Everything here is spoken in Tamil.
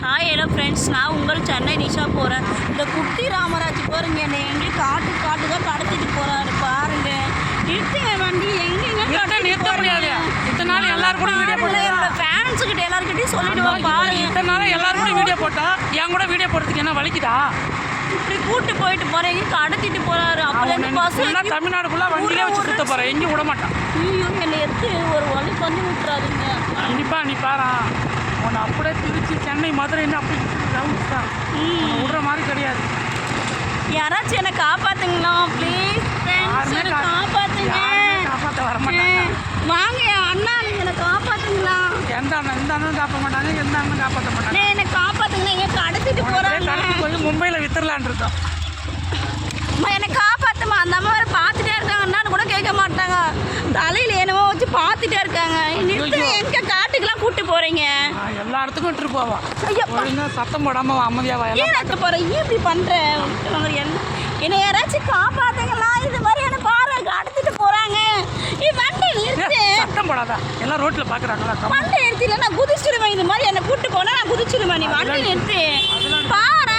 ஹாய் ஹலோ ஃப்ரெண்ட்ஸ், நான் உங்கள் சென்னை நிஷா போகிறேன். இந்த குட்டி ராமராஜ் பாருங்க, என்னை எங்கேயும் காட்டுக்காக கடத்திட்டு போகிறாரு பாருங்க. நிறுத்துங்க வண்டி, எங்கெங்க நிறுத்த முடியாது. இத்தனை நாள் எல்லாரும் கூட வீடியோ போட்டு என்னோட ஃபேன்ஸுக்கிட்ட எல்லாருக்கிட்டையும் சொல்லிடுவேன் பாருங்க. இத்தனை நாள் எல்லாரும் கூட வீடியோ போட்டா என் கூட வீடியோ போடுறதுக்கு என்ன வலிக்குதா? இப்படி கூட்டு போயிட்டு போகிறேன், எங்கேயும் கடத்திட்டு போகிறாரு. அப்போ பஸ் தமிழ்நாடு ஃபுல்லாக வண்டியிலே வச்சு சுத்த போகிறேன், எங்கேயும் விட மாட்டான். ஐயோ, என்னை எடுத்து ஒரு வழி பண்ணி விட்டுறாருங்க. கண்டிப்பாக நீ பாரா, உன்னை அப்படியே திருச்சி சென்னை மதுரைன்னு அப்படி ரவுண்ட்ஸ் தான், விடுற மாதிரி கிடையாது. யாராச்சும் என்னை காப்பாத்துங்களா ப்ளீஸ் ஃப்ரெண்ட்ஸ், காப்பாத்துங்க. காப்பாற்ற வர மாட்டாங்க. வாங்க அண்ணா, நீங்க என்னை காப்பாத்துங்களா? எந்த அண்ணனும் காப்பாற்ற மாட்டாங்க, எந்த அண்ணனும் காப்பாற்ற மாட்டாங்க. என்னை காப்பாத்துங்க, எங்க கடத்திட்டு போறாங்க. கடத்தி போய் மும்பையில் வித்துடலான் இருக்கோம். என்னை காப்பாத்துமா. அந்த அம்மா வேற பார்த்துட்டே இருக்காங்க, அண்ணான்னு கூட கேட்க மாட்டாங்க. தலையில என்னமோ வச்சு பார்த்துட்டே இருக்காங்க. நிறுத்து, எங்க காட்டுக்கெல்லாம் கூட்டு போறீங்க? எல்லா இடத்துக்கும் விட்டுட்டு போவா. ஐயா, ஒழுங்கா சத்தம் போடாம அமைதியாவா? ஏன் எடுத்து போற? ஏன் இப்படி பண்ற? என்னை யாராச்சும் காப்பாத்துங்களா? இது மாதிரி என்ன பாரு, கடத்திட்டு போறாங்க. வண்டி நிறுத்து. சத்தம் போடாதா, எல்லாம் ரோட்ல பாக்குறாங்களா? வண்டி நிறுத்தி, நான் குதிச்சிடுவேன். இது மாதிரி என்ன கூட்டு போனா நான் குதிச்சிடுவேன். நீ வண்டி நிறுத்து பாரு.